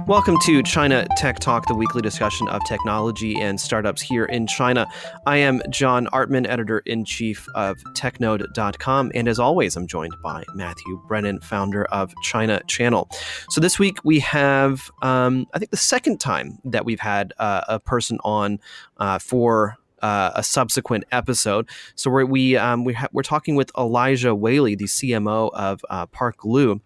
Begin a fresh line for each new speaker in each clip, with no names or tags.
Welcome to China Tech Talk, the weekly discussion of technology and startups here in China. I am John Artman, editor-in-chief of technode.com, and as always, I'm joined by Matthew Brennan, founder of China Channel. So this week we have, I think, the second time that we've had a person on for a subsequent episode. So we're talking with Elijah Whaley, the CMO of PARKLU,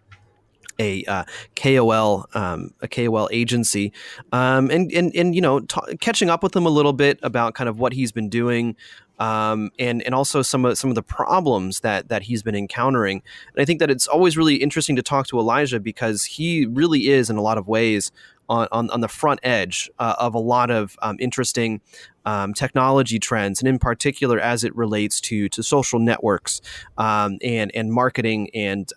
a KOL agency, and catching up with him a little bit about kind of what he's been doing, and also some of the problems that he's been encountering. And I think that it's always really interesting to talk to Elijah because he really is, in a lot of ways, on the front edge of a lot of interesting technology trends, and in particular as it relates to social networks and marketing and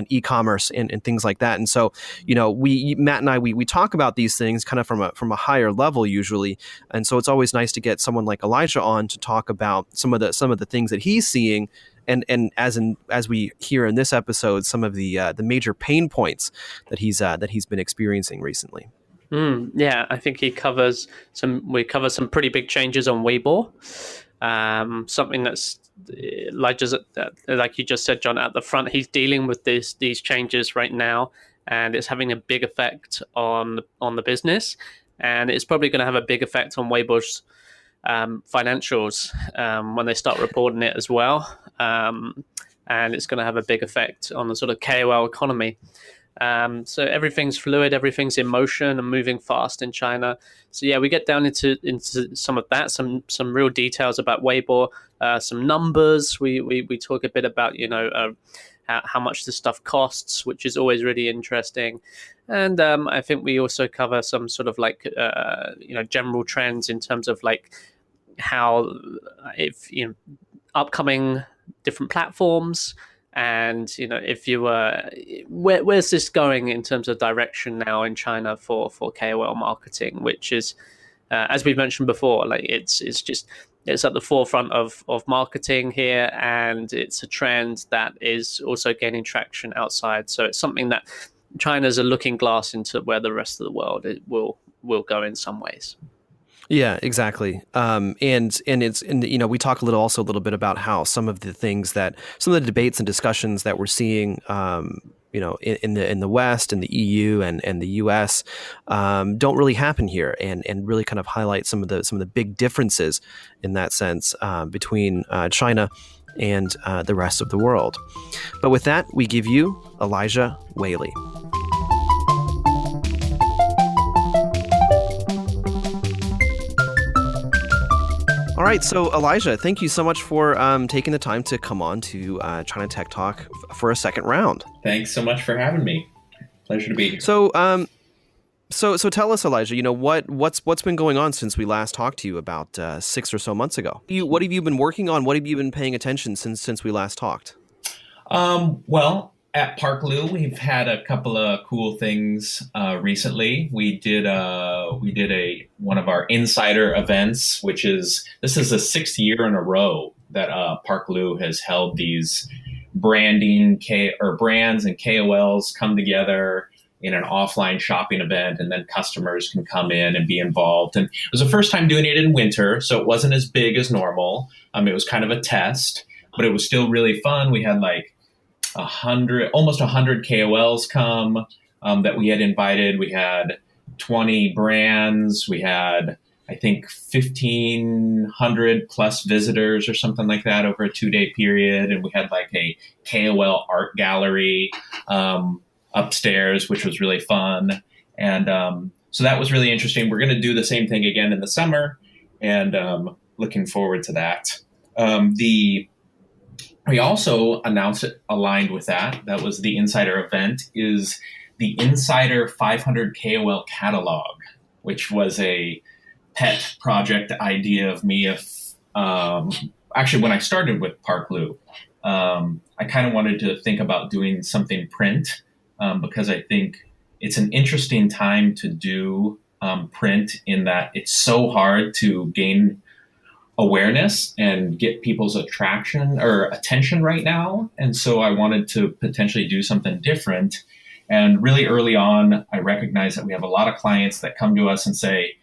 e-commerce and things like that. And so, Matt and I, we talk about these things kind of from a higher level usually. And so it's always nice to get someone like Elijah on to talk about some of the things that he's seeing. And as we hear in this episode, some of the major pain points that he's been experiencing recently.
Yeah, I think we cover some pretty big changes on Weibo. Something that's like you just said, John, at the front, he's dealing with these changes right now, and it's having a big effect on the business, and it's probably going to have a big effect on Weibo's financials when they start reporting it as well, and it's going to have a big effect on the sort of KOL economy. So everything's fluid, everything's in motion and moving fast in China. So yeah, we get down into some of that, some real details about Weibo, some numbers. We talk a bit about how much this stuff costs, which is always really interesting. And I think we also cover some sort of general trends in terms of like how upcoming different platforms. And if you where's this going in terms of direction now in China for KOL marketing, which is, as we've mentioned before, like it's at the forefront of marketing here, and it's a trend that is also gaining traction outside. So it's something that China's a looking glass into where the rest of the world will go in some ways.
Yeah, exactly. And we talk a little bit about how some of the debates and discussions that we're seeing, in the West and the EU and the US, don't really happen here, and really kind of highlight some of the big differences in that sense between China and the rest of the world. But with that, we give you Elijah Whaley. All right, so Elijah, thank you so much for taking the time to come on to China Tech Talk for a second round.
Thanks so much for having me. Pleasure to be here.
So tell us, Elijah, what's been going on since we last talked to you about 6 or so months ago? What have you been working on? What have you been paying attention since we last talked?
Well, at PARKLU, we've had a couple of cool things recently. We did one of our insider events, this is the 6th year in a row that PARKLU has held these brands and KOLs come together in an offline shopping event, and then customers can come in and be involved. And it was the first time doing it in winter, so it wasn't as big as normal. It was kind of a test, but it was still really fun. We had almost 100 KOLs come that we had invited. We had 20 brands. We had, I think, 1,500 plus visitors or something like that over a 2-day period. And we had like a KOL art gallery upstairs, which was really fun. And so that was really interesting. We're going to do the same thing again in the summer, and looking forward to that. We also announced it aligned with that. That was the Insider event, is the Insider 500 KOL catalog, which was a pet project idea of me. Actually, when I started with PARKLU, I kind of wanted to think about doing something print because I think it's an interesting time to do print in that it's so hard to gain awareness and get people's attention right now. And so I wanted to potentially do something different. And really early on, I recognize that we have a lot of clients that come to us and say,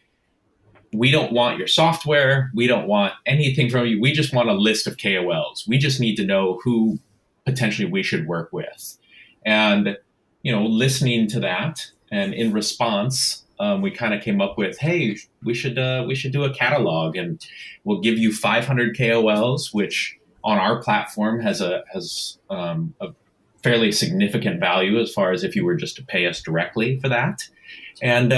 we don't want your software. We don't want anything from you. We just want a list of KOLs. We just need to know who potentially we should work with. And, listening to that, and in response, we kind of came up with, hey, we should do a catalog, and we'll give you 500 KOLs, which on our platform has a fairly significant value as far as if you were just to pay us directly for that, and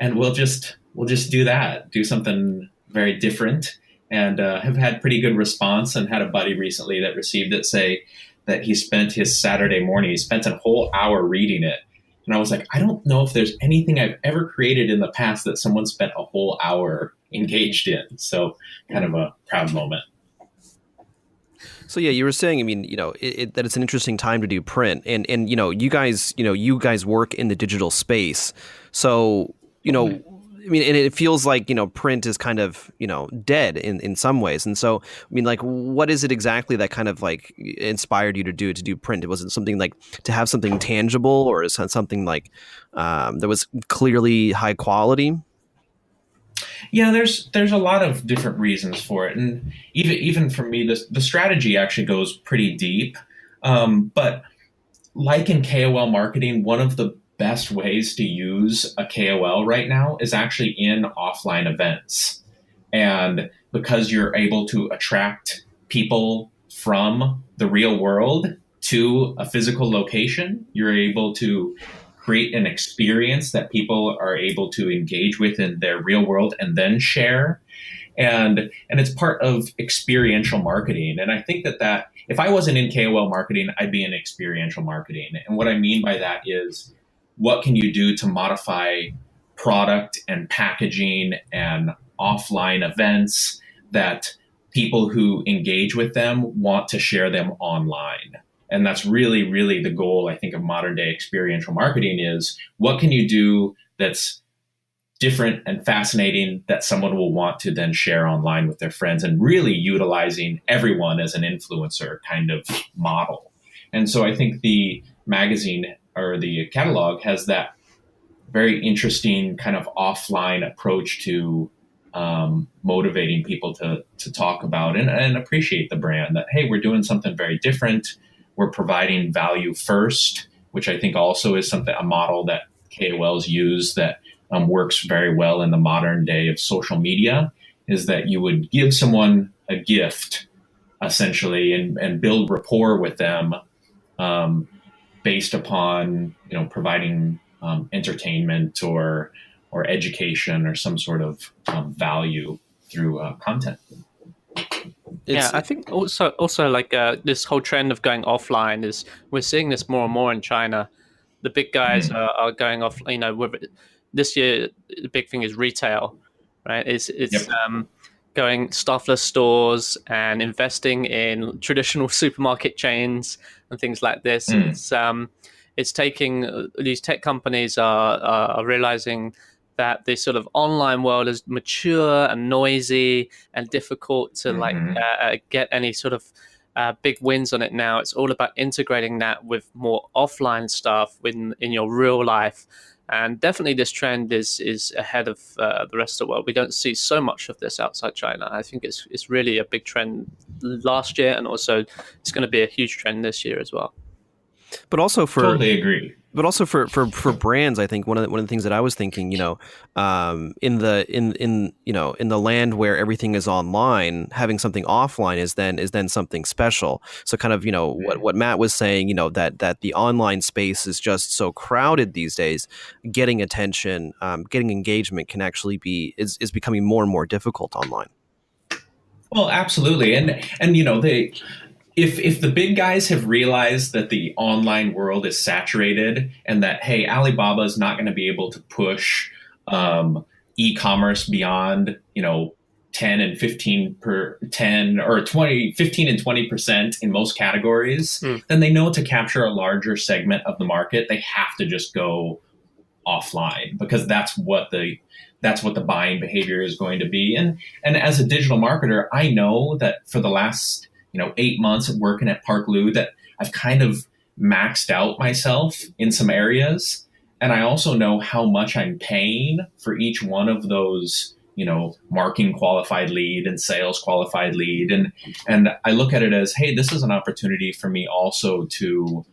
we'll just do that, do something very different, and have had pretty good response. And had a buddy recently that received it say that he spent his Saturday morning, he spent a whole hour reading it. And I was like, I don't know if there's anything I've ever created in the past that someone spent a whole hour engaged in. So kind of a proud moment.
So yeah, you were saying, I mean, that it's an interesting time to do print, and you guys work in the digital space. So, I mean, and it feels like, print is kind of, dead in some ways. And so, I mean, like, what is it exactly that kind of like inspired you to do print? Was it something like to have something tangible, or is it something like that was clearly high quality?
Yeah, there's a lot of different reasons for it. And even for me, the strategy actually goes pretty deep. But like in KOL marketing, one of the best ways to use a KOL right now is actually in offline events. And because you're able to attract people from the real world to a physical location, you're able to create an experience that people are able to engage with in their real world and then share. And it's part of experiential marketing. And I think that if I wasn't in KOL marketing, I'd be in experiential marketing. And what I mean by that is, what can you do to modify product and packaging and offline events that people who engage with them want to share them online? And that's really, really the goal, I think, of modern day experiential marketing is, what can you do that's different and fascinating that someone will want to then share online with their friends, and really utilizing everyone as an influencer kind of model. And so I think the magazine or the catalog has that very interesting kind of offline approach to motivating people to talk about and appreciate the brand, that, hey, we're doing something very different. We're providing value first, which I think also is a model that KOLs use that works very well in the modern day of social media, is that you would give someone a gift essentially and build rapport with them based upon, providing entertainment or education or some sort of value through content.
I think also like this whole trend of going offline is, we're seeing this more and more in China. The big guys are going off. This year the big thing is retail, right? It's yep. Going staffless stores and investing in traditional supermarket chains and things like this. It's taking, these tech companies are realizing that this sort of online world is mature and noisy and difficult to get any sort of big wins on it now. It's all about integrating that with more offline stuff in your real life. And definitely this trend is ahead of the rest of the world. We don't see so much of this outside China. I think it's really a big trend last year, and also it's going to be a huge trend this year as well.
But also
totally agree.
But also for brands, I think one of the things that I was thinking, in the land where everything is online, having something offline is then something special. So kind of, what Matt was saying, that the online space is just so crowded these days, getting attention, getting engagement can actually is becoming more and more difficult online.
Well, absolutely. And if the big guys have realized that the online world is saturated, and that, hey, Alibaba is not going to be able to push e-commerce beyond 10 and 15 or 20, 15 and 20% in most categories, then they know to capture a larger segment of the market, they have to just go offline, because that's what the buying behavior is going to be. And as a digital marketer, I know that for the last 8 months of working at PARKLU, that I've kind of maxed out myself in some areas. And I also know how much I'm paying for each one of those, marketing qualified lead and sales qualified lead. And I look at it as, hey, this is an opportunity for me also to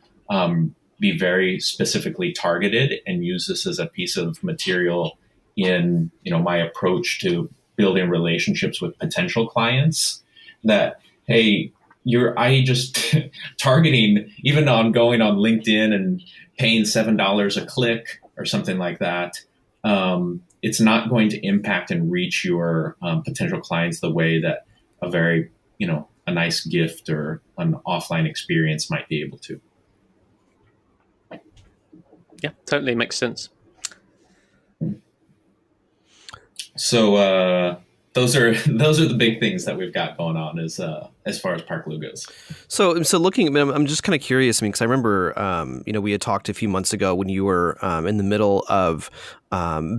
be very specifically targeted and use this as a piece of material in, my approach to building relationships with potential clients. That, hey, I just targeting, even on going on LinkedIn and paying $7 a click or something like that, it's not going to impact and reach your potential clients the way that a very, a nice gift or an offline experience might be able to.
Yeah, totally makes sense.
So those are the big things that we've got going on as far as PARKLU goes.
So looking, I'm just kind of curious. Because I remember, we had talked a few months ago when you were in the middle of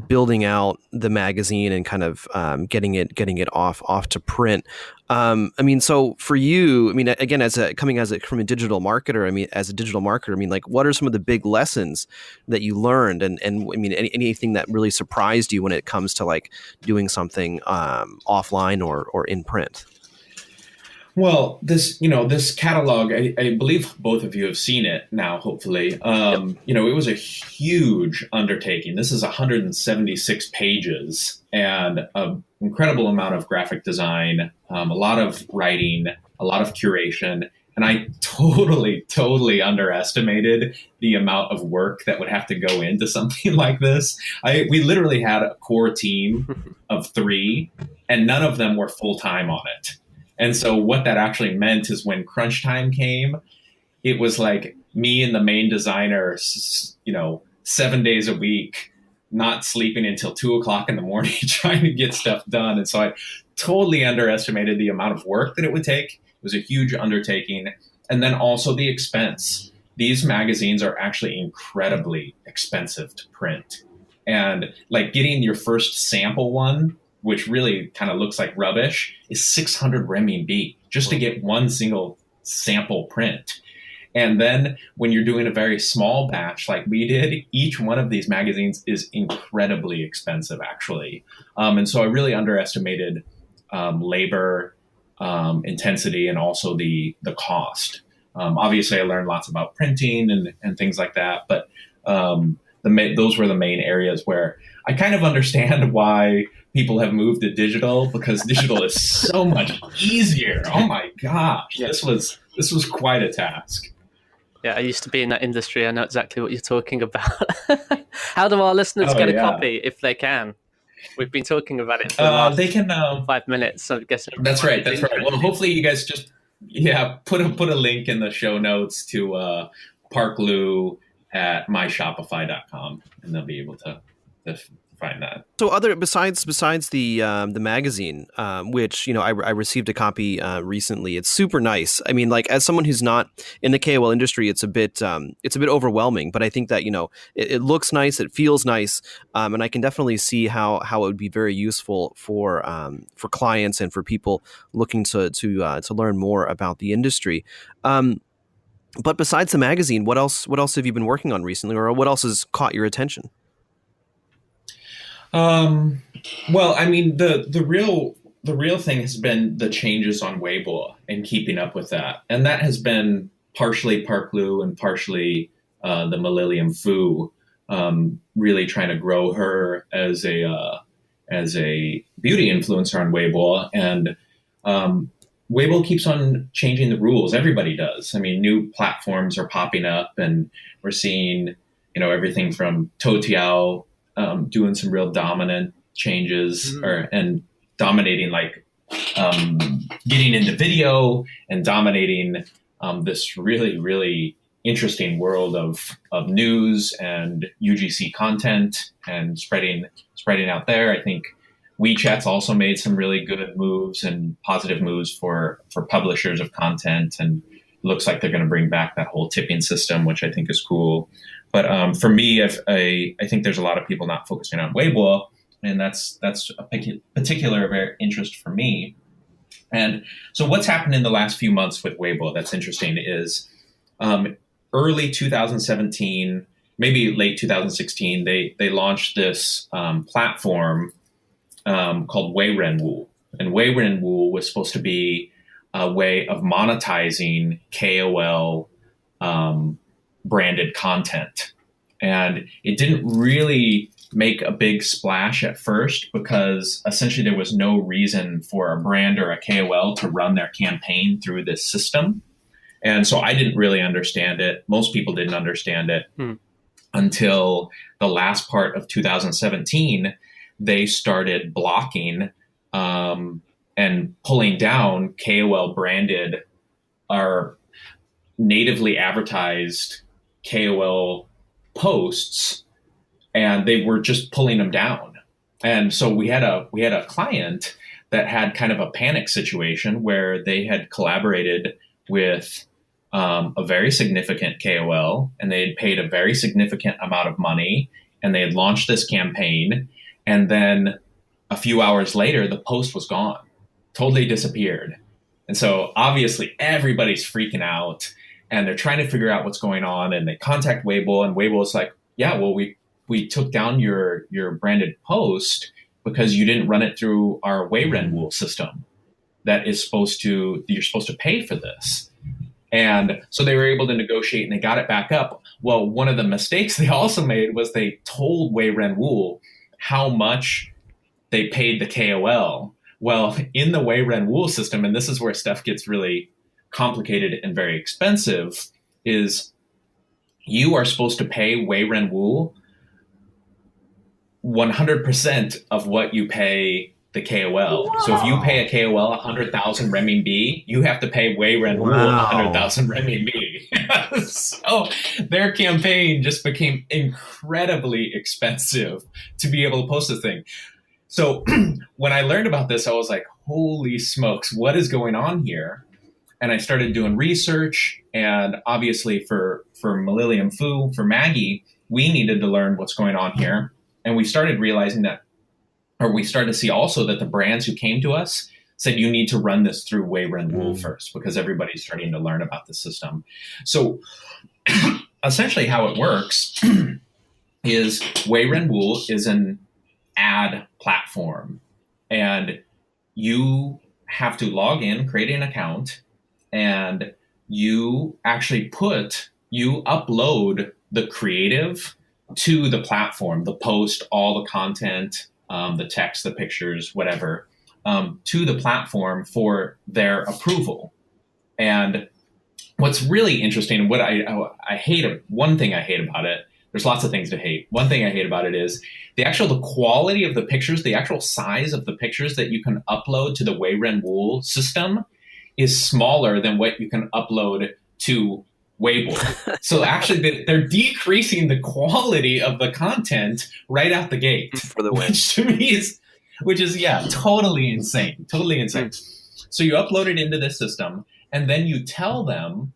building out the magazine and kind of getting it off to print. So for you, again, from a digital marketer, as a digital marketer, like, what are some of the big lessons that you learned, and anything that really surprised you when it comes to like doing something offline or in print?
Well, this catalog, I believe both of you have seen it now, hopefully. Yep. It was a huge undertaking. This is 176 pages and an incredible amount of graphic design, a lot of writing, a lot of curation. And I totally underestimated the amount of work that would have to go into something like this. We literally had a core team of 3, and none of them were full-time on it. And so what that actually meant is when crunch time came, it was like me and the main designer, 7 days a week, not sleeping until 2:00 in the morning, trying to get stuff done. And so I totally underestimated the amount of work that it would take. It was a huge undertaking. And then also the expense. These magazines are actually incredibly expensive to print. And like getting your first sample one, which really kind of looks like rubbish, is 600 renminbi just to get one single sample print. And then when you're doing a very small batch like we did, each one of these magazines is incredibly expensive, actually. And so I really underestimated labor intensity and also the cost. Obviously, I learned lots about printing and things like that, but those were the main areas where I kind of understand why people have moved to digital, because digital is so much easier. Oh my gosh, yeah. This was quite a task.
Yeah, I used to be in that industry. I know exactly what you're talking about. How do our listeners get a copy if they can? We've been talking about it for
they can
5 minutes. So I guess
that's right. Well, hopefully you guys just put a link in the show notes to PARKLU at myshopify.com, and they'll be able to find that.
So besides the magazine, which I received a copy recently. It's super nice. As someone who's not in the KOL industry, it's a bit overwhelming. But I think that it looks nice, it feels nice, and I can definitely see how it would be very useful for clients and for people looking to learn more about the industry. But besides the magazine, what else have you been working on recently, or what else has caught your attention?
Well, the real thing has been the changes on Weibo and keeping up with that. And that has been partially PARKLU and partially the Millennium Fu, really trying to grow her as a beauty influencer on Weibo. And Weibo keeps on changing the rules. Everybody does. New platforms are popping up, and we're seeing, everything from Toutiao doing some real dominant changes and dominating, getting into video and dominating this really, really interesting world of news and UGC content and spreading out there. I think WeChat's also made some really good moves and positive moves for publishers of content, and looks like they're going to bring back that whole tipping system, which I think is cool. But for me, I think there's a lot of people not focusing on Weibo, and that's a particular interest for me. And so what's happened in the last few months with Weibo that's interesting is early 2017, maybe late 2016, they launched this platform called Weibo. And Weibo was supposed to be a way of monetizing KOL branded content. And it didn't really make a big splash at first because essentially there was no reason for a brand or a KOL to run their campaign through this system. And so I didn't really understand it. Most people didn't understand it until the last part of 2017. They started blocking and pulling down KOL branded or natively advertised KOL posts, and they were just pulling them down. And so we had a client that had kind of a panic situation where they had collaborated with a very significant KOL, and they had paid a very significant amount of money, and they had launched this campaign. And then a few hours later, the post was gone, totally disappeared. And so obviously everybody's freaking out and they're trying to figure out what's going on. And they contact Weibo, and Weibo's like, yeah, well, we took down your branded post because you didn't run it through our Weibo system that is you're supposed to pay for this. And so they were able to negotiate and they got it back up. Well, one of the mistakes they also made was they told Weibo how much they paid the KOL. Well, in the Weibo system, and this is where stuff gets really complicated and very expensive, is you are supposed to pay Weibo 100% of what you pay the KOL. Wow. So if you pay a KOL 100,000 renminbi, you have to pay Weibo 100,000 renminbi. So their campaign just became incredibly expensive to be able to post this thing. So when I learned about this, I was like, holy smokes, what is going on here? And I started doing research. And obviously for Millennium Fu, for Maggie, we needed to learn what's going on here. And we started realizing that, or we started to see also that the brands who came to us said, you need to run this through Weibo first, because everybody's starting to learn about the system. So essentially how it works is Weibo is an ad platform, and you have to log in, create an account, and you actually upload the creative to the platform, the post, all the content, the text, the pictures, whatever, to the platform for their approval. And what's really interesting, what I hate, one thing I hate about it, there's lots of things to hate. One thing I hate about it is the quality of the pictures, the actual size of the pictures that you can upload to the Weibo system is smaller than what you can upload to Weibo. So actually they're decreasing the quality of the content right out the gate,
for the win.
which to me is, totally insane. Totally insane. So you upload it into this system, and then you tell them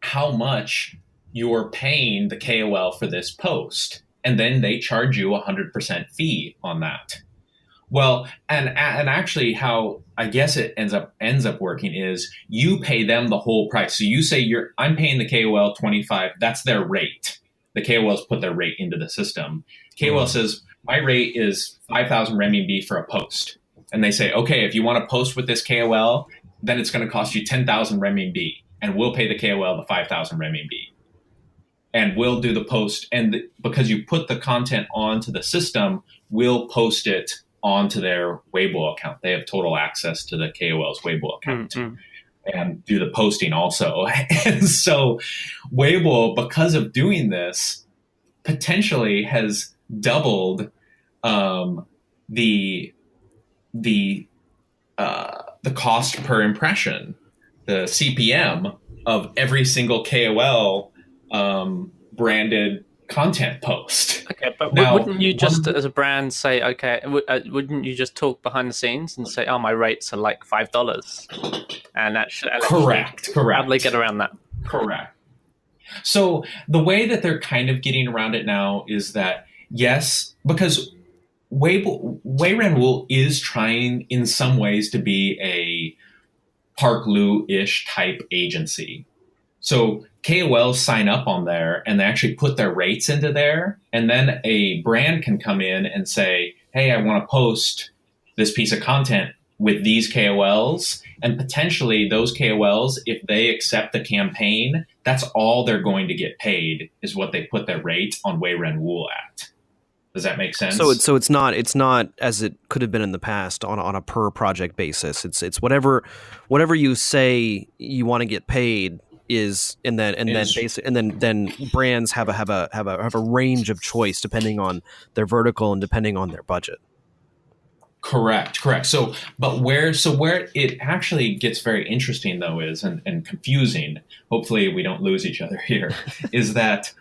how much you're paying the KOL for this post, and then they charge you 100% fee on that. Well, and actually how I guess it ends up working is you pay them the whole price. So you say I'm paying the KOL 25, that's their rate. The KOLs put their rate into the system. KOL says, my rate is 5,000 renminbi for a post. And they say, okay, if you want to post with this KOL, then it's going to cost you 10,000 renminbi, and we'll pay the KOL the 5,000 renminbi. And we'll do the post. And because you put the content onto the system, we'll post it onto their Weibo account. They have total access to the KOL's Weibo account and do the posting also. And so Weibo, because of doing this, potentially has doubled the cost per impression, the CPM of every single KOL branded content post.
Okay, but now, wouldn't you just, as a brand, say, okay, wouldn't you just talk behind the scenes and say, oh, my rates are like $5, and that should
correct.
How do they get around that?
Correct. So the way that they're kind of getting around it now is that yes, because Weibo is trying in some ways to be a PARKLU-ish type agency. So KOLs sign up on there and they actually put their rates into there. And then a brand can come in and say, hey, I want to post this piece of content with these KOLs. And potentially those KOLs, if they accept the campaign, that's all they're going to get paid is what they put their rate on Wei Ren Wu at. Does that make sense?
So it's not as it could have been in the past on a per project basis. It's whatever you say you want to get paid is, and then brands have a range of choice depending on their vertical and depending on their budget.
Correct. So where it actually gets very interesting though is and confusing. Hopefully we don't lose each other here. Is that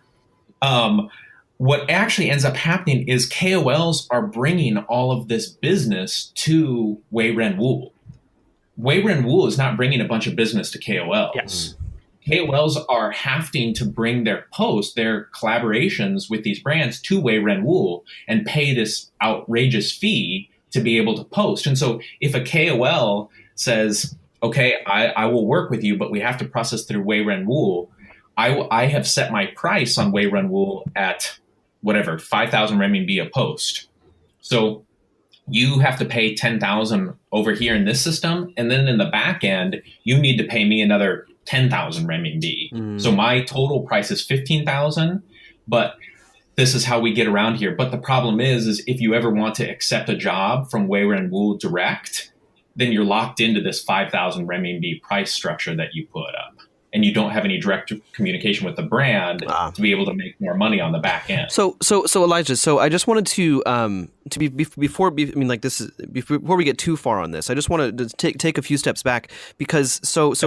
what actually ends up happening is KOLs are bringing all of this business to Wei Ren Wu. Wei Ren Wu is not bringing a bunch of business to KOLs.
Yes.
KOLs are having to bring their posts, their collaborations with these brands to Wei Ren Wu and pay this outrageous fee to be able to post. And so if a KOL says, okay, I will work with you, but we have to process through Wei Ren Wu, I have set my price on Wei Ren Wu at whatever, 5,000 renminbi a post. So you have to pay 10,000 over here in this system. And then in the back end, you need to pay me another 10,000 renminbi. So my total price is 15,000, but this is how we get around here. But the problem is if you ever want to accept a job from Wei Ren Wu direct, then you're locked into this 5,000 renminbi price structure that you put up. And you don't have any direct communication with the brand to be able to make more money on the back end.
So Elijah, so I just wanted to before we get too far on this, I just wanted to take a few steps back because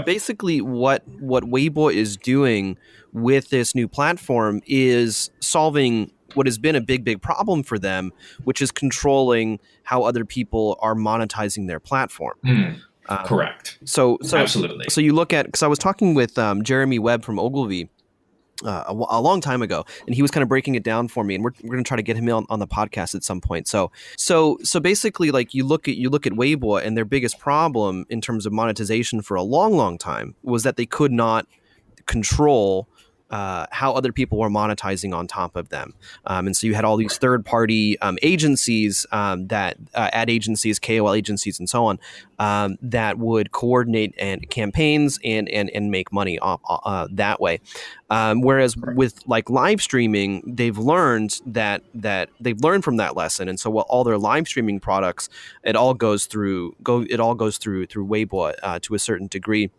basically what Weibo is doing with this new platform is solving what has been a big problem for them, which is controlling how other people are monetizing their platform.
Correct.
So
absolutely.
So you look at, because I was talking with Jeremy Webb from Ogilvy a long time ago, and he was kind of breaking it down for me, and we're going to try to get him on the podcast at some point. So basically, like you look at Weibo, and their biggest problem in terms of monetization for a long time was that they could not control how other people were monetizing on top of them. And so you had all these third-party agencies, that ad agencies, KOL agencies, and so on, that would coordinate campaigns and make money that way. Whereas with like live streaming, they've learned from that lesson, and so all their live streaming products, it all goes through Weibo to a certain degree.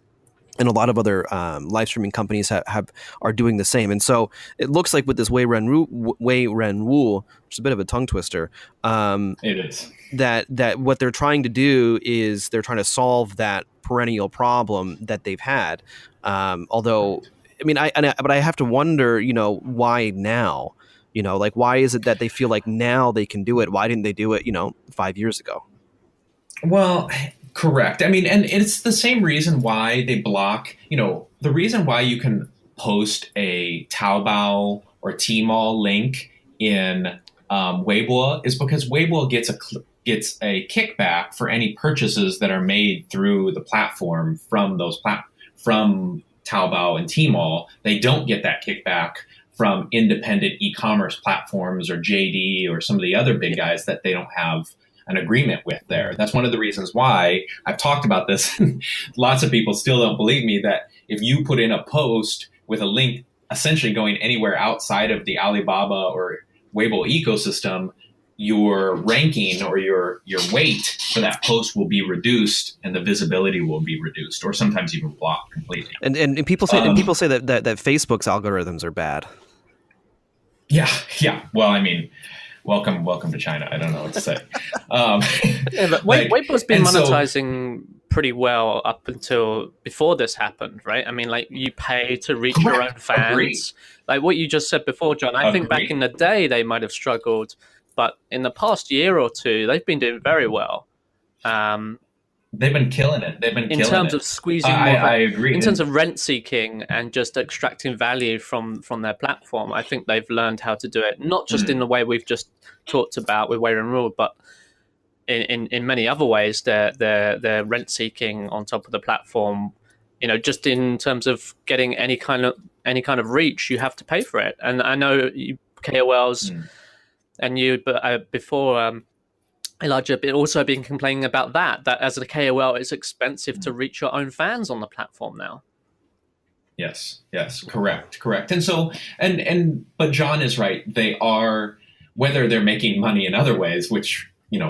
And a lot of other live streaming companies are doing the same. And so it looks like with this Wei Ren Wu, which is a bit of a tongue twister,
it is
that what they're trying to do is they're trying to solve that perennial problem that they've had. Although, I mean, but I have to wonder, why now? Like why is it that they feel like now they can do it? Why didn't they do it, 5 years ago?
Well, correct. I mean, and it's the same reason why they block, the reason why you can post a Taobao or Tmall link in Weibo is because Weibo gets a kickback for any purchases that are made through the platform from from Taobao and Tmall. They don't get that kickback from independent e-commerce platforms or JD or some of the other big guys that they don't have an agreement with there. That's one of the reasons why I've talked about this. Lots of people still don't believe me that if you put in a post with a link essentially going anywhere outside of the Alibaba or Weibo ecosystem, your ranking or your weight for that post will be reduced and the visibility will be reduced or sometimes even blocked completely.
And people say that Facebook's algorithms are bad.
Yeah.
Well, I mean, welcome to China. I don't know what to say.
But Weibo's been monetizing pretty well up until before this happened, right? I mean, like you pay to reach your own fans.
Agreed.
Like what you just said before, John. I think back in the day they might have struggled, but in the past year or two, they've been doing very well.
They've been killing it.
In terms of squeezing more.
I agree.
In terms of rent seeking and just extracting value from their platform, I think they've learned how to do it, not just in the way we've just talked about with Wei Ren Wu, but in many other ways. They're rent seeking on top of the platform just in terms of getting any kind of reach, you have to pay for it. And I know KOLs and you, but before Elijah, also been complaining about that as a KOL, it's expensive to reach your own fans on the platform now.
Yes, correct. And so, but John is right. They are, whether they're making money in other ways, which,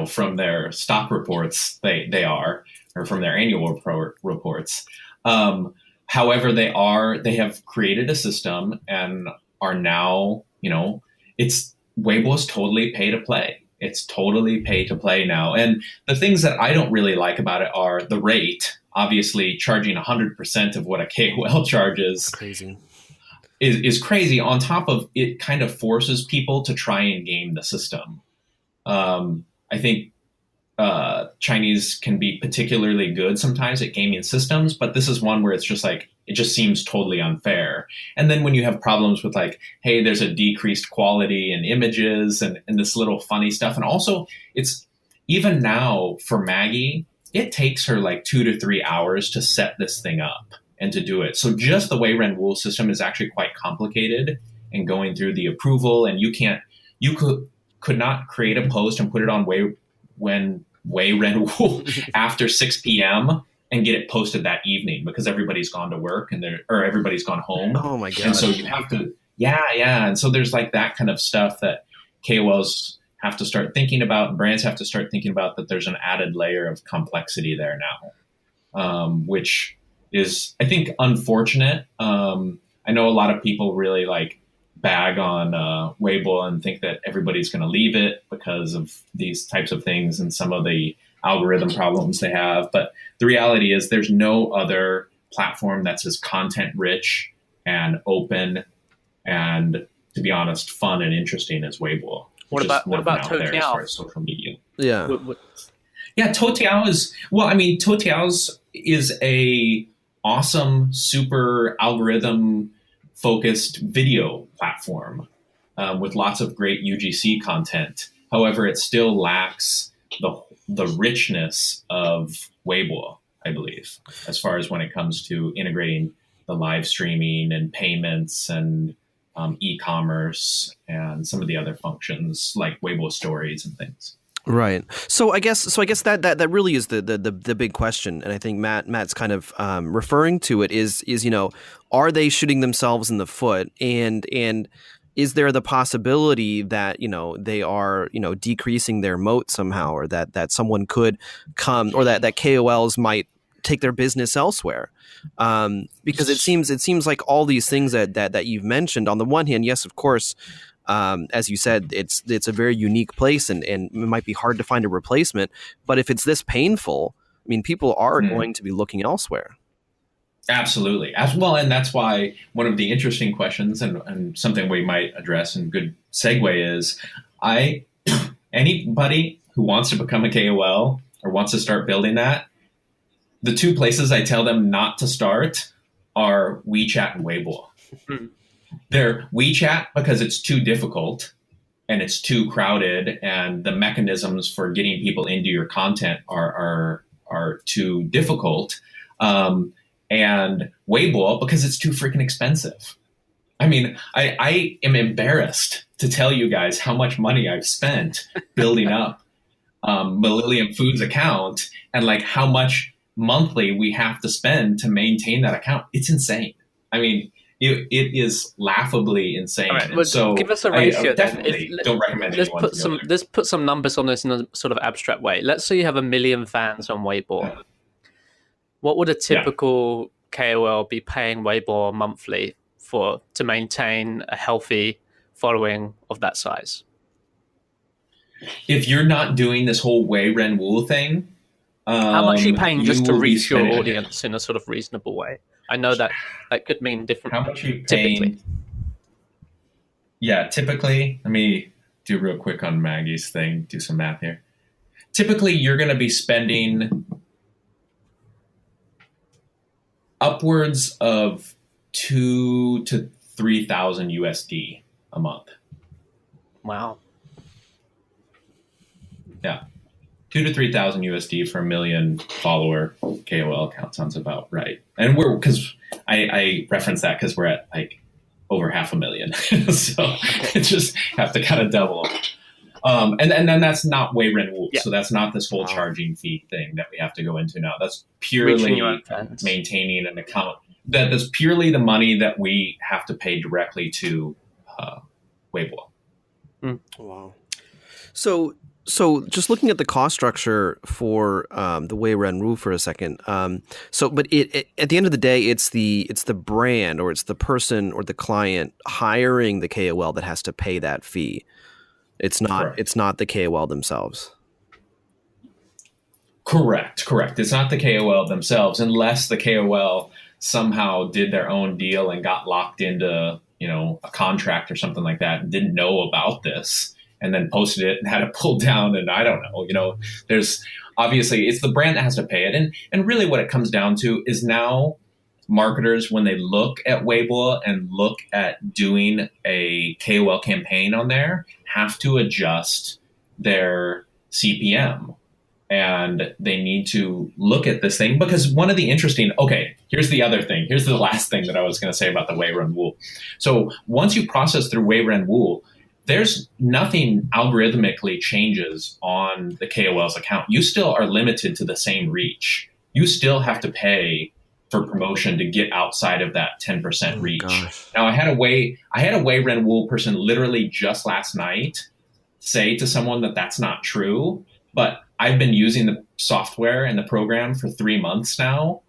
from their stock reports, they are, or from their annual reports. However, they have created a system and are now, Weibo is totally pay to play. It's totally pay to play now. And the things that I don't really like about it are the rate. Obviously, charging 100% of what a KOL charges
crazy.
Is crazy. On top of it, kind of forces people to try and game the system. I think Chinese can be particularly good sometimes at gaming systems, but this is one where it's just like, it just seems totally unfair. And then when you have problems with like, hey, there's a decreased quality in images and this little funny stuff. And also it's even now for Maggie, it takes her like 2 to 3 hours to set this thing up and to do it. So just the Wei Ren Wu system is actually quite complicated and going through the approval, and you could not create a post and put it on Wei Ren Wu after 6 p.m. and get it posted that evening because everybody's gone to work or everybody's gone home.
Oh my god!
And so you have to, and so there's like that kind of stuff that KOLs have to start thinking about, and brands have to start thinking about, that there's an added layer of complexity there now, which is, I think, unfortunate. I know a lot of people really like bag on Weibo and think that everybody's going to leave it because of these types of things and some of the algorithm problems they have. But the reality is there's no other platform that's as content rich and open and, to be honest, fun and interesting as Weibo.
What about Toutiao?
As far as social media?
Yeah.
Yeah, Toutiao Toutiao's is a awesome, super algorithm focused video platform with lots of great UGC content. However, it still lacks the richness of Weibo, I believe, as far as when it comes to integrating the live streaming and payments and e-commerce and some of the other functions like Weibo stories and things.
Right. So I guess that really is the big question, and I think Matt's kind of referring to it is are they shooting themselves in the foot, and is there the possibility that they are decreasing their moat somehow, or that someone could come, or that KOLs might take their business elsewhere? Because it seems like all these things that you've mentioned, on the one hand, yes, of course, as you said, it's a very unique place, and it might be hard to find a replacement. But if it's this painful, I mean, people are going to be looking elsewhere.
Absolutely. As well, and that's why one of the interesting questions and something we might address, and good segue, is anybody who wants to become a KOL or wants to start building that, the two places I tell them not to start are WeChat and Weibo. They're WeChat because it's too difficult and it's too crowded, and the mechanisms for getting people into your content are too difficult. And Weibo because it's too freaking expensive. I mean, I am embarrassed to tell you guys how much money I've spent building up Millennium Foods account, and like how much monthly we have to spend to maintain that account. It's insane. I mean, it is laughably insane.
All right, well, so give us a ratio.
Don't recommend anyone.
Let's put some numbers on this in a sort of abstract way. Let's say you have 1 million fans on Weibo. What would a typical KOL be paying Weibo monthly to maintain a healthy following of that size?
If you're not doing this whole Wei Ren Wu thing,
how much are you paying just to reach your audience in a sort of reasonable way? I know that could mean different.
How much are you paying? Typically? Yeah, typically, let me do real quick on Maggie's thing, do some math here. Typically, you're going to be spending upwards of 2,000 to 3,000 USD a month.
Wow.
Yeah. 2 to 3,000 USD for a million follower KOL account sounds about right. And because I reference that because we're at like over 500,000, so it just have to kind of double. And then that's not Weiren Wu, so that's not this whole charging fee thing that we have to go into now. That's purely maintaining an account. That's purely the money that we have to pay directly to Weibo.
Wow. So just looking at the cost structure for the Weiren Wu for a second. But at the end of the day, it's the brand or it's the person or the client hiring the KOL that has to pay that fee. It's not the KOL themselves.
Correct. It's not the KOL themselves, unless the KOL somehow did their own deal and got locked into, a contract or something like that and didn't know about this and then posted it and had it pulled down. And I don't know, there's obviously it's the brand that has to pay it. And really what it comes down to is now marketers, when they look at Weibo and look at doing a KOL campaign on there, have to adjust their CPM. And they need to look at this thing because one of the here's the other thing. Here's the last thing that I was going to say about the Weiren Wu. So once you process through Weiren Wu, there's nothing algorithmically changes on the KOL's account. You still are limited to the same reach. You still have to pay for promotion to get outside of that 10% reach. Now I had a Weiren Wu person literally just last night say to someone that that's not true, but I've been using the software and the program for 3 months now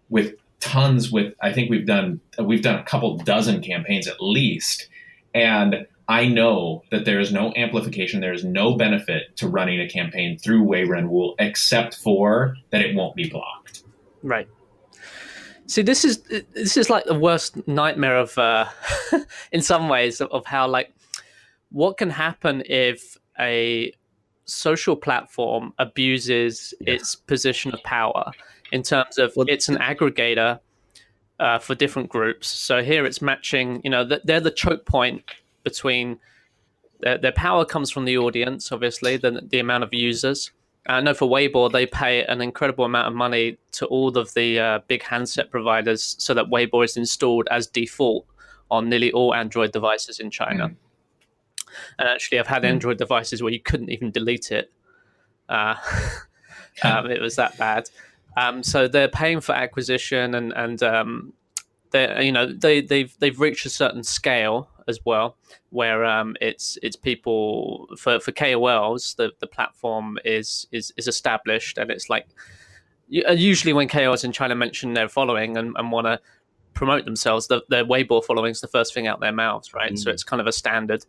with I think we've done a couple dozen campaigns at least. And I know that there is no amplification. There is no benefit to running a campaign through Weiren Wu except for that it won't be blocked.
Right. See, this is like the worst nightmare of, in some ways, of how what can happen if a social platform abuses its position of power in terms of it's an aggregator for different groups. So here it's matching, they're the choke point between their power comes from the audience, obviously, the amount of users. I know for Weibo, they pay an incredible amount of money to all of the big handset providers so that Weibo is installed as default on nearly all Android devices in China. And actually, I've had Android devices where you couldn't even delete it. It was that bad. So they're paying for acquisition, and they've reached a certain scale as well, where it's people for KOLs. The platform is established, and it's like usually when KOLs in China mention their following and want to promote themselves, their Weibo following is the first thing out their mouths, right? So it's kind of a standard.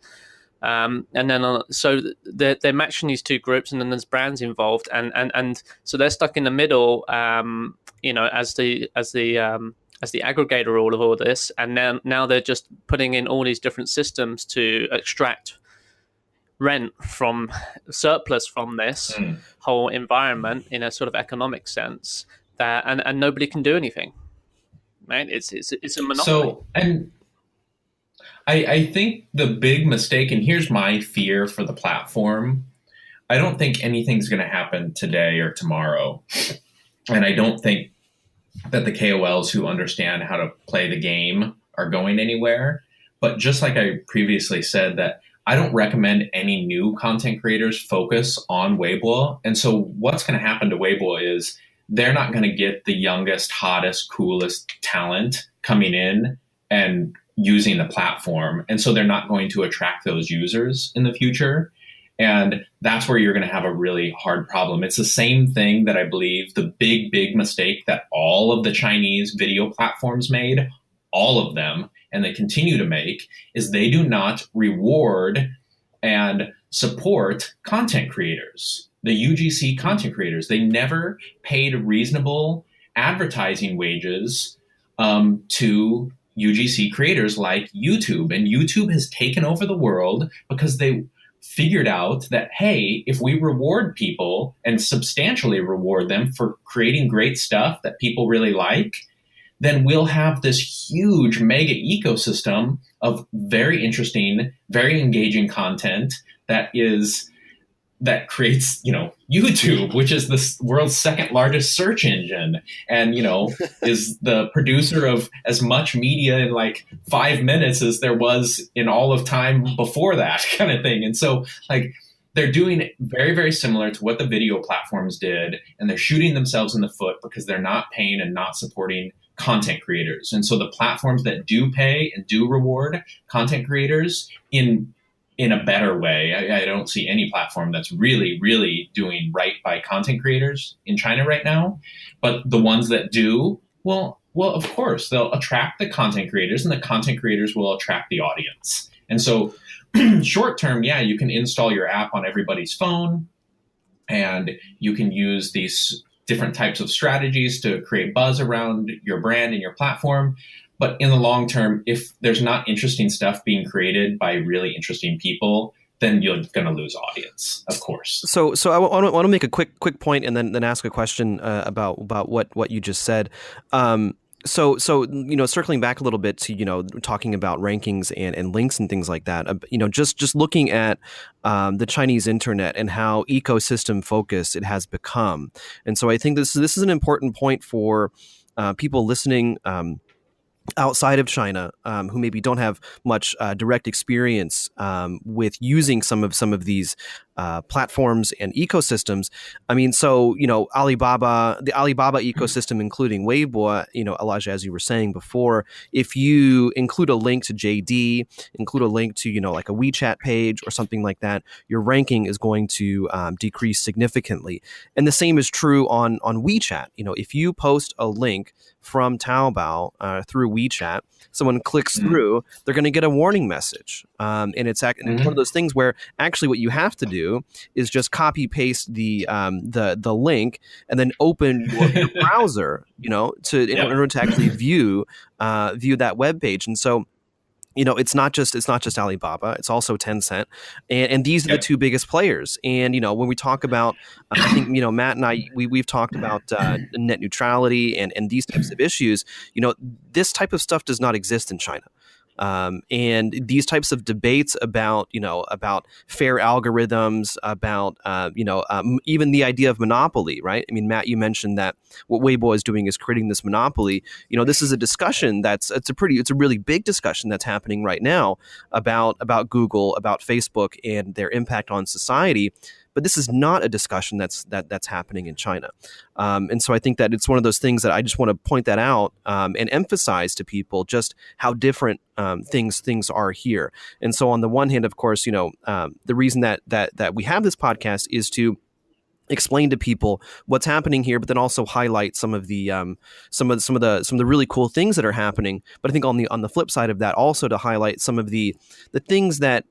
And then so they're matching these two groups, and then there's brands involved, and so they're stuck in the middle, as the aggregator all of all this, and now they're just putting in all these different systems to extract rent from surplus from this whole environment in a sort of economic sense, that and nobody can do anything, right? It's a monopoly.
So and I think the big mistake, and here's my fear for the platform, I don't think anything's going to happen today or tomorrow, and I don't think that the KOLs who understand how to play the game are going anywhere. But just like I previously said, that I don't recommend any new content creators focus on Weibo. And so what's going to happen to Weibo is they're not going to get the youngest, hottest, coolest talent coming in and using the platform. And so they're not going to attract those users in the future. And that's where you're going to have a really hard problem. It's the same thing that I believe the big mistake that all of the Chinese video platforms made, all of them, and they continue to make, is they do not reward and support content creators, the UGC content creators. They never paid reasonable advertising wages to UGC creators like YouTube. And YouTube has taken over the world because they figured out that, hey, if we reward people and substantially reward them for creating great stuff that people really like, then we'll have this huge mega ecosystem of very interesting, very engaging content that is that creates, YouTube, which is the world's second largest search engine, and, is the producer of as much media in like 5 minutes as there was in all of time before that kind of thing. And so like they're doing very, very similar to what the video platforms did, and they're shooting themselves in the foot because they're not paying and not supporting content creators. And so the platforms that do pay and do reward content creators in a better way. I don't see any platform that's really, really doing right by content creators in China right now. But the ones that do, well, of course, they'll attract the content creators, and the content creators will attract the audience. And so short term, yeah, you can install your app on everybody's phone, and you can use these different types of strategies to create buzz around your brand and your platform. But in the long term, if there's not interesting stuff being created by really interesting people, then you're going to lose audience, of course.
So I want to make a quick point and then ask a question about what you just said. So circling back a little bit to talking about rankings and links and things like that. Just looking at the Chinese internet and how ecosystem focused it has become, and so I think this is an important point for people listening. Outside of China, who maybe don't have much direct experience with using some of these platforms and ecosystems. I mean, so the Alibaba ecosystem, including Weibo, Elijah, as you were saying before, if you include a link to JD, include a link to like a WeChat page or something like that, your ranking is going to decrease significantly. And the same is true on WeChat. If you post a link from Taobao through WeChat, someone clicks through, they're going to get a warning message. And it's one of those things where actually what you have to do is just copy paste the link and then open your browser, in order to actually view that web page. And so it's not just Alibaba, it's also Tencent, and these are the two biggest players. And when we talk about, I think Matt and I we've talked about net neutrality and these types of issues. This type of stuff does not exist in China. And these types of debates about fair algorithms, about even the idea of monopoly, right? I mean, Matt, you mentioned that what Weibo is doing is creating this monopoly. This is a discussion it's a really big discussion that's happening right now about Google, about Facebook, and their impact on society. But this is not a discussion that's happening in China, and so I think that it's one of those things that I just want to point that out and emphasize to people just how different things are here. And so on the one hand, of course, the reason that we have this podcast is to explain to people what's happening here, but then also highlight some of the really cool things that are happening. But I think on the flip side of that, also to highlight some of the things that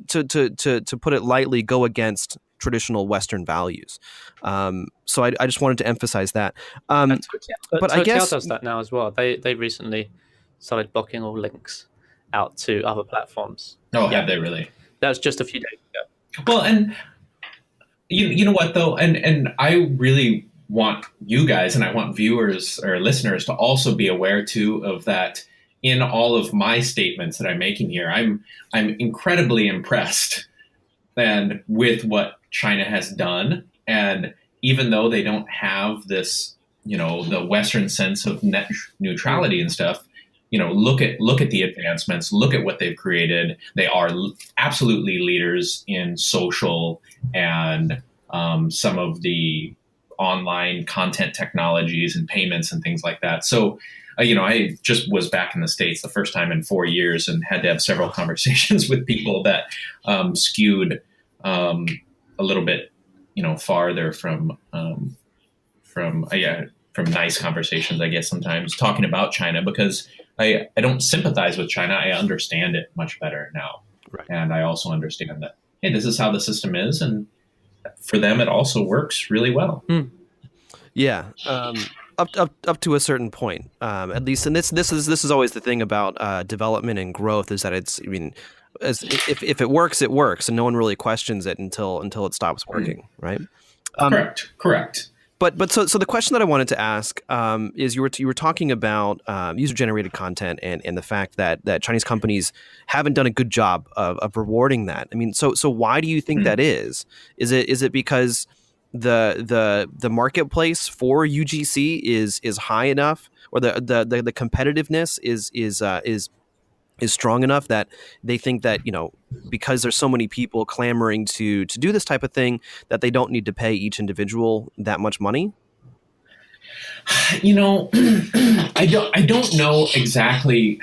to put it lightly, go against traditional Western values. So I just wanted to emphasize that.
But I guess does that now as well. They recently started blocking all links out to other platforms.
Oh, have they really?
That was just a few days ago.
Well, and you know what though, and I really want you guys and I want viewers or listeners to also be aware too of that. In all of my statements that I'm making here, I'm incredibly impressed and with what China has done. And even though they don't have this, the Western sense of net neutrality and stuff, look at the advancements, look at what they've created. They are absolutely leaders in social and some of the online content technologies and payments and things like that. So, I just was back in the States the first time in 4 years and had to have several conversations with people that skewed a little bit, farther from nice conversations, I guess, sometimes talking about China, because I don't sympathize with China. I understand it much better now.
Right.
And I also understand that, hey, this is how the system is. And for them, it also works really well.
Yeah. Up to a certain point, at least, and this is always the thing about development and growth, is that if it works, and no one really questions it until it stops working, right?
Correct.
So the question that I wanted to ask is you were talking about user generated content and the fact that Chinese companies haven't done a good job of rewarding that. I mean, so why do you think that is? Is it because the marketplace for UGC is high enough, or the competitiveness is strong enough that they think that, because there's so many people clamoring to do this type of thing, that they don't need to pay each individual that much money?
I don't know exactly.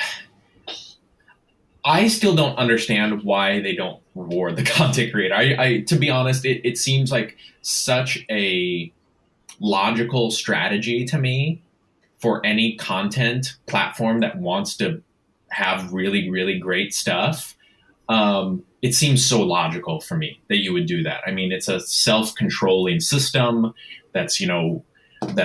I still don't understand why they don't reward the content creator. To be honest, it seems like such a logical strategy to me for any content platform that wants to have really, really great stuff. It seems so logical for me that you would do that. I mean, it's a self-controlling system that's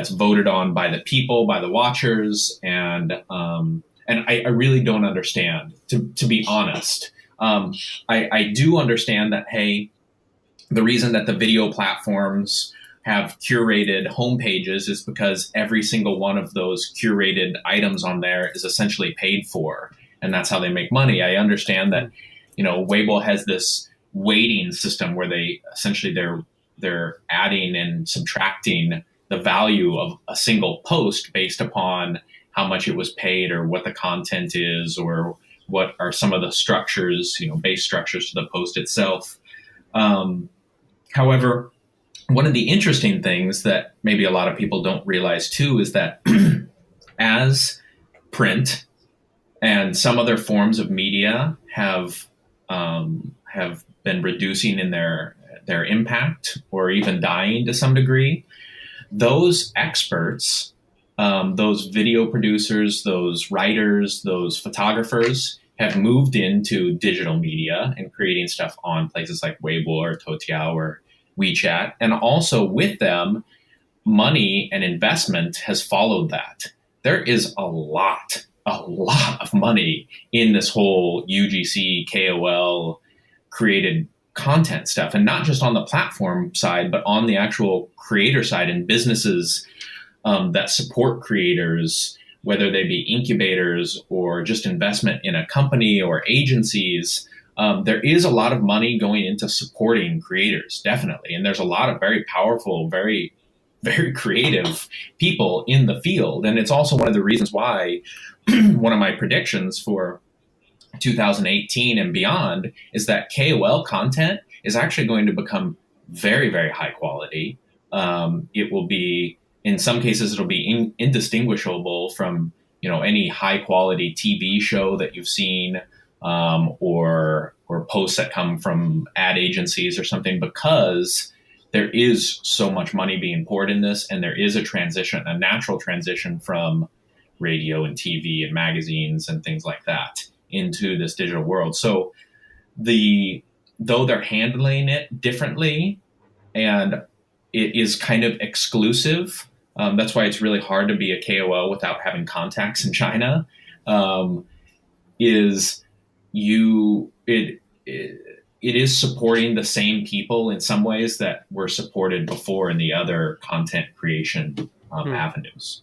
voted on by the people, by the watchers, and I really don't understand, to be honest. I do understand that, hey, the reason that the video platforms have curated homepages is because every single one of those curated items on there is essentially paid for, and that's how they make money. I understand that, Weibo has this weighting system where they're adding and subtracting the value of a single post based upon how much it was paid, or what the content is, or what are some of the structures, base structures to the post itself. However, one of the interesting things that maybe a lot of people don't realize too is that as print and some other forms of media have been reducing in their impact, or even dying to some degree, those experts, those video producers, those writers, those photographers have moved into digital media and creating stuff on places like Weibo or Toutiao or WeChat. And also with them, money and investment has followed that. There is a lot of money in this whole UGC, KOL created content stuff, and not just on the platform side, but on the actual creator side, and businesses that support creators, whether they be incubators or just investment in a company or agencies. There is a lot of money going into supporting creators, definitely. And there's a lot of very powerful, very, very creative people in the field. And it's also one of the reasons why one of my predictions for 2018 and beyond is that KOL content is actually going to become very, very high quality. It will be, in some cases, it'll be indistinguishable from, any high quality TV show that you've seen, or posts that come from ad agencies or something, because there is so much money being poured in this, and there is a natural transition from radio and TV and magazines and things like that into this digital world. So though they're handling it differently, and it is kind of exclusive, that's why it's really hard to be a KOL without having contacts in China, it is supporting the same people in some ways that were supported before in the other content creation avenues.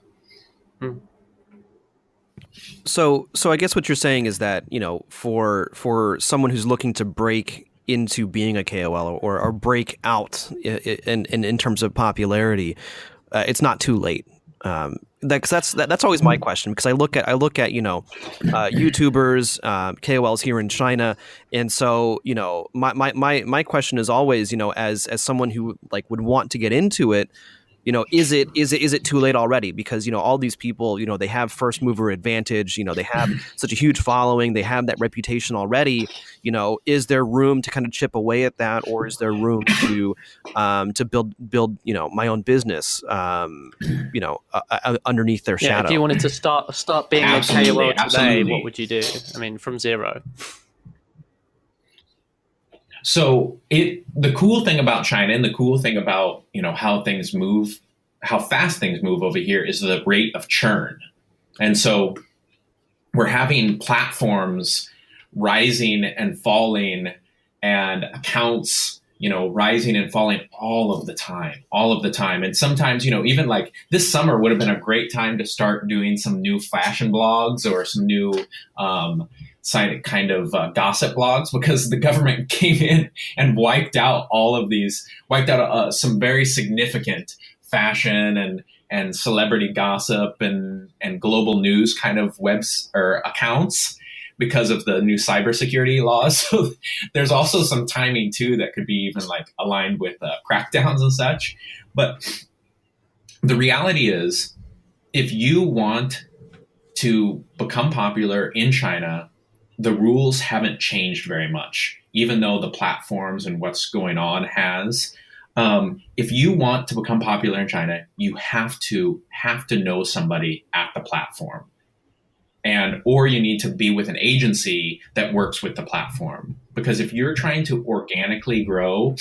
So I guess what you're saying is that, for someone who's looking to break into being a KOL or break out in terms of popularity, it's not too late. That's always my question, because I look at YouTubers, KOLs here in China, and so my question is always, as someone who would want to get into it, is it too late already? Because all these people, they have first mover advantage. They have such a huge following. They have that reputation already. Is there room to kind of chip away at that, or is there room to build my own business? Underneath their shadow.
If you wanted to start being
Absolutely,
a KOL today,
absolutely.
what would you do? I mean, from zero.
So the cool thing about China, and the cool thing about, how things move, how fast things move over here, is the rate of churn. And so we're having platforms rising and falling, and accounts rising and falling all of the time. And sometimes, even like this summer would have been a great time to start doing some new fashion blogs or some new kind of gossip blogs, because the government came in and wiped out some very significant fashion and celebrity gossip and global news kind of webs or accounts because of the new cybersecurity laws. So there's also some timing too that could be even like aligned with crackdowns and such. But the reality is, if you want to become popular in China, the rules haven't changed very much, even though the platforms and what's going on has. If you want to become popular in China, you have to know somebody at the platform. Or you need to be with an agency that works with the platform. Because if you're trying to organically grow,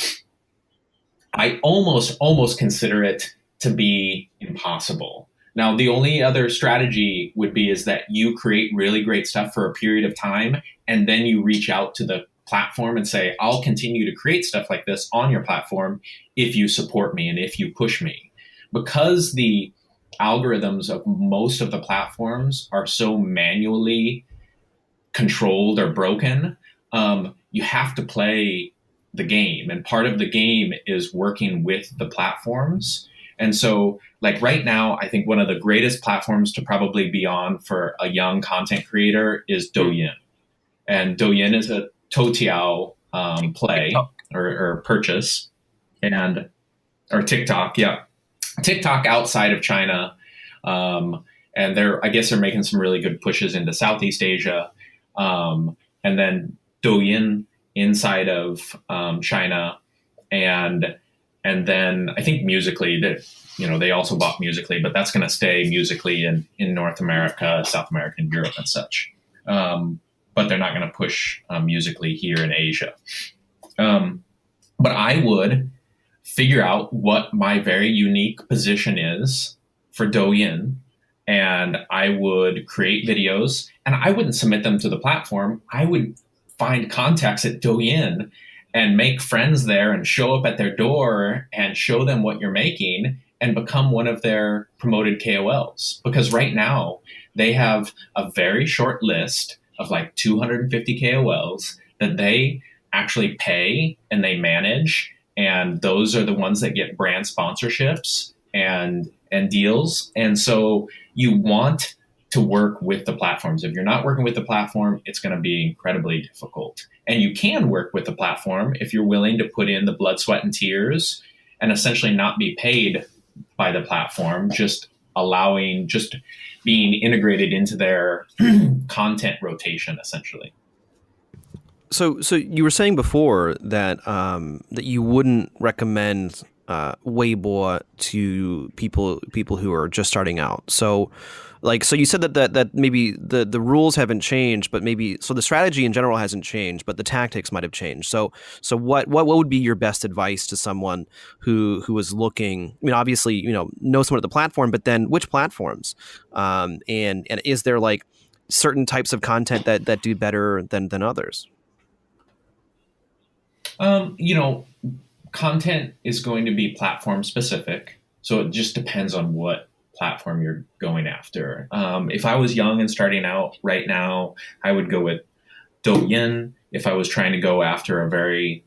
I almost consider it to be impossible. Now, the only other strategy is that you create really great stuff for a period of time, and then you reach out to the platform and say, I'll continue to create stuff like this on your platform if you support me and if you push me. Because the algorithms of most of the platforms are so manually controlled or broken, you have to play the game. And part of the game is working with the platforms. And so, like right now, I think one of the greatest platforms to probably be on for a young content creator is Douyin. And Douyin is a Toutiao play or purchase, or TikTok, yeah. TikTok outside of China, and I guess they're making some really good pushes into Southeast Asia, and then Douyin inside of China, and then I think Musically, that they also bought Musically, but that's going to stay Musically in North America, South America, and Europe and such. But they're not going to push Musically here in Asia. But I would figure out what my very unique position is for Douyin, and I would create videos, and I wouldn't submit them to the platform. I would find contacts at Douyin and make friends there and show up at their door and show them what you're making and become one of their promoted KOLs. Because right now they have a very short list of like 250 KOLs that they actually pay and they manage. And those are the ones that get brand sponsorships and deals. And so you want to work with the platforms. If you're not working with the platform, it's going to be incredibly difficult. And you can work with the platform if you're willing to put in the blood, sweat, and tears and essentially not be paid by the platform, just being integrated into their content rotation, essentially.
So you were saying before that that you wouldn't recommend Weibo to people who are just starting out. So you said that maybe the rules haven't changed, but so the strategy in general hasn't changed, but the tactics might have changed. So what would be your best advice to someone who is looking? I mean, obviously, know someone at the platform, but then which platforms? And is there like certain types of content that do better than others?
Content is going to be platform specific. So it just depends on what platform you're going after. If I was young and starting out right now, I would go with Douyin. If I was trying to go after a very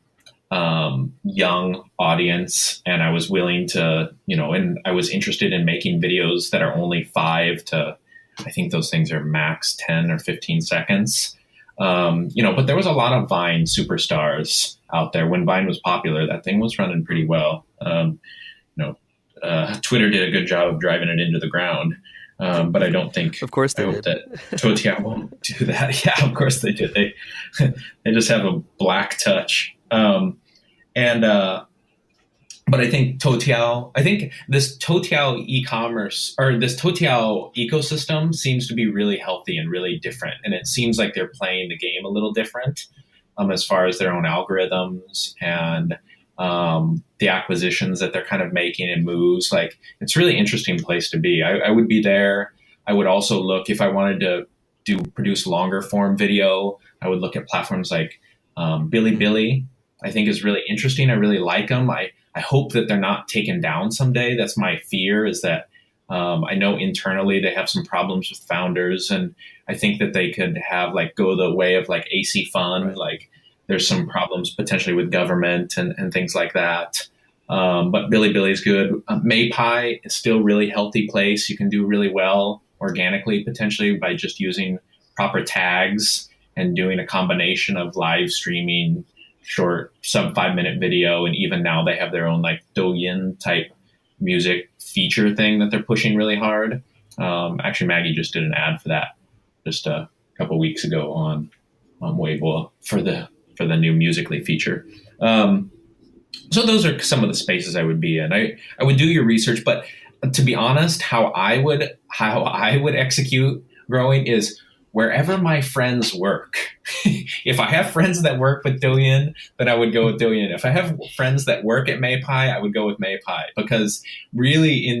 young audience and I was willing to, and I was interested in making videos that are only 5 to, I think those things are max 10 or 15 seconds. But there was a lot of Vine superstars out there. When Vine was popular, that thing was running pretty well. Twitter did a good job of driving it into the ground. But I don't think,
of course they did.
That Toutiao won't do that. Yeah, of course they did. They just have a black touch. But I think this Toutiao e-commerce or this Toutiao ecosystem seems to be really healthy and really different. And it seems like they're playing the game a little different as far as their own algorithms and the acquisitions that they're kind of making and moves. Like, it's a really interesting place to be. I would be there. I would also look, if I wanted to produce longer form video, I would look at platforms like Bilibili. I think is really interesting. I really like them. I hope that they're not taken down someday. That's my fear, is that I know internally they have some problems with founders, and I think that they could have like go the way of like AC Fun.
Right.
Like there's some problems potentially with government and things like that. But Bilibili good. Maypie is still a really healthy place. You can do really well organically, potentially by just using proper tags and doing a combination of live streaming, short sub 5 minute video. And even now they have their own like Douyin type music feature thing that they're pushing really hard. Actually, Maggie just did an ad for that just a couple weeks ago on Weibo for the new Musical.ly feature. So those are some of the spaces I would be in. I would do your research, but to be honest, how I would execute growing is wherever my friends work. If I have friends that work with Douyin, then I would go with Douyin. If I have friends that work at Maypie, I would go with Maypie, because really in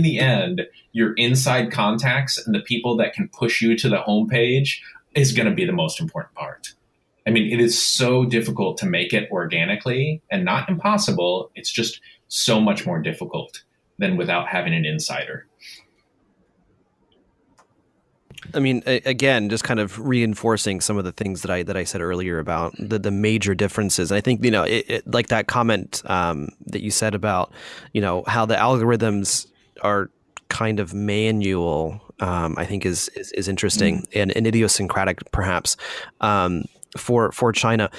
the end, your inside contacts and the people that can push you to the homepage is going to be the most important part. I mean, it is so difficult to make it organically, and not impossible. It's just so much more difficult than without having an insider.
I mean, again, just kind of reinforcing some of the things that I said earlier about the major differences. And I think, like that comment that you said about, how the algorithms are kind of manual, I think is interesting and idiosyncratic, perhaps, for China.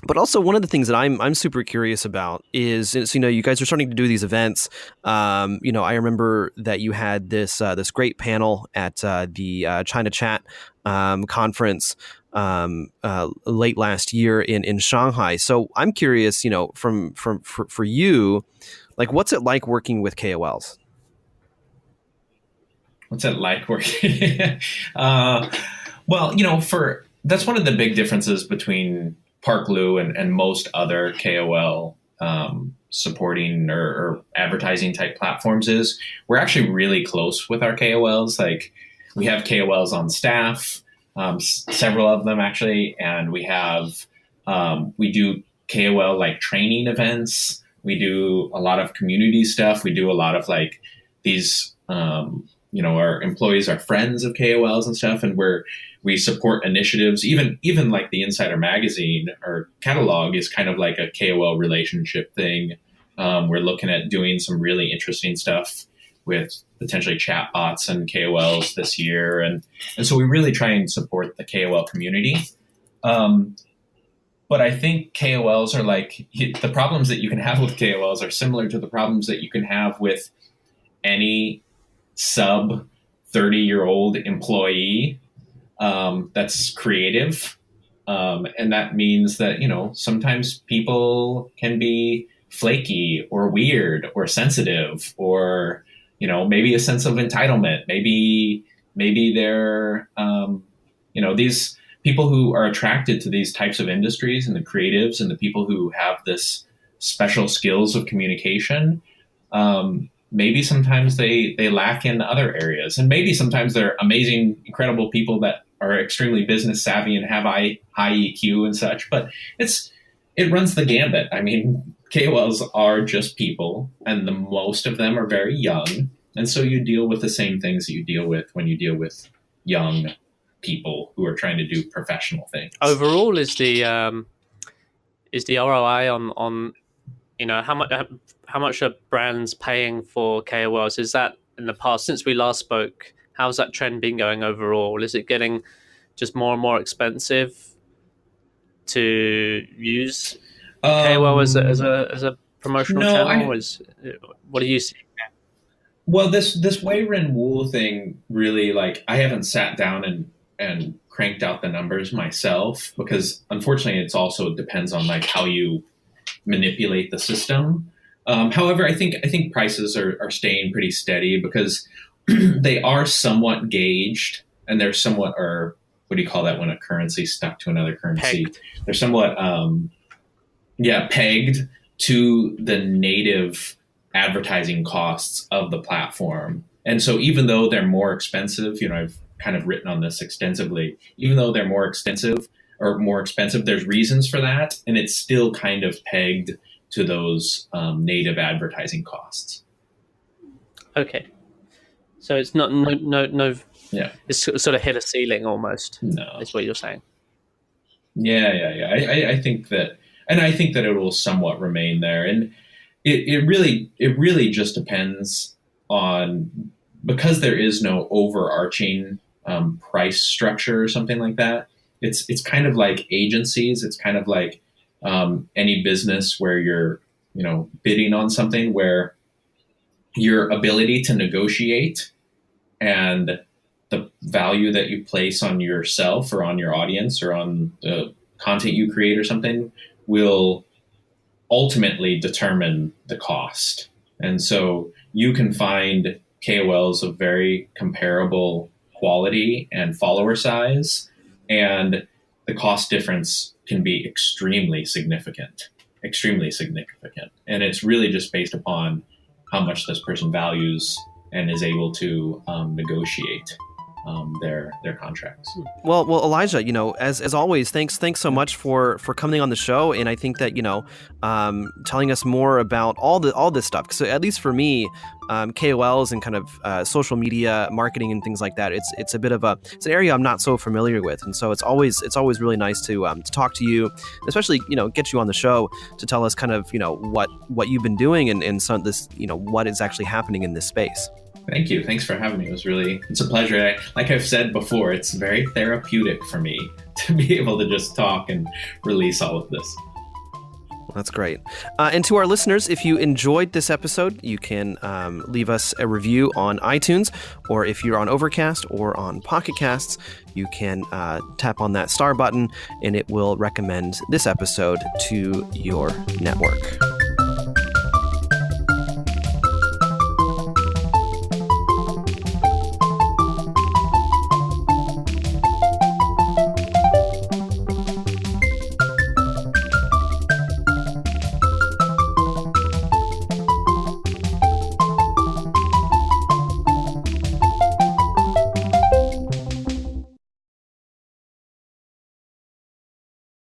But also one of the things that I'm super curious about is, you guys are starting to do these events. I remember that you had this great panel at the China Chat conference late last year in Shanghai. So I'm curious, for you, like, what's it like working with KOLs?
What's it like working? Well, that's one of the big differences between PARKLU and most other KOL supporting or advertising type platforms is we're actually really close with our KOLs. Like, we have KOLs on staff, several of them actually, and we do KOL like training events. We do a lot of community stuff. We do a lot of like these, our employees are friends of KOLs and stuff, and we support initiatives. Even like the Insider Magazine or catalog is kind of like a KOL relationship thing. We're looking at doing some really interesting stuff with potentially chatbots and KOLs this year, and so we really try and support the KOL community. But I think KOLs are like, the problems that you can have with KOLs are similar to the problems that you can have with any sub 30-year-old employee that's creative. And that means that, sometimes people can be flaky or weird or sensitive, or, maybe a sense of entitlement. Maybe they're, these people who are attracted to these types of industries and the creatives and the people who have this special skills of communication, maybe sometimes they lack in other areas, and maybe sometimes they're amazing, incredible people that are extremely business savvy and have high EQ and such. But it runs the gambit. I mean, KOLs are just people, and the most of them are very young, and so you deal with the same things that you deal with when you deal with young people who are trying to do professional things.
Overall, is the ROI on how much are brands paying for KOLs? Is that in the past, since we last spoke, how's that trend been going overall? Is it getting just more and more expensive to use KOL as a promotional channel? What do you see?
Well, this Weiren Wu thing really, like, I haven't sat down and cranked out the numbers myself, because unfortunately it's also depends on like how you manipulate the system. However, I think prices are staying pretty steady, because they are somewhat gauged, and they're somewhat, or what do you call that when a currency stuck to another currency?
Pegged.
They're somewhat pegged to the native advertising costs of the platform. And so even though they're more expensive, I've kind of written on this extensively, even though they're more expensive, or more expensive. There's reasons for that, and it's still kind of pegged to those native advertising costs.
Okay, so it's not no.
Yeah,
it's sort of hit a ceiling almost.
No,
is what you're saying.
Yeah. I think that, and I think that it will somewhat remain there, and it really just depends on, because there is no overarching price structure or something like that. It's kind of like agencies. It's kind of like any business where you're bidding on something, where your ability to negotiate and the value that you place on yourself or on your audience or on the content you create or something will ultimately determine the cost. And so you can find KOLs of very comparable quality and follower size, and the cost difference can be extremely significant. And it's really just based upon how much this person values and is able to negotiate their contracts.
Well, Elijah, as always, thanks so much for coming on the show, and I think that telling us more about all this stuff. So at least for me, KOLs and kind of social media marketing and things like that, it's a bit of it's an area I'm not so familiar with, and so it's always really nice to talk to you, especially get you on the show to tell us kind of what you've been doing and some of this what is actually happening in this space.
Thank you. Thanks for having me. It's a pleasure. Like I've said before, it's very therapeutic for me to be able to just talk and release all of this.
That's great. And to our listeners, if you enjoyed this episode, you can leave us a review on iTunes, or if you're on Overcast or on Pocket Casts, you can tap on that star button and it will recommend this episode to your network.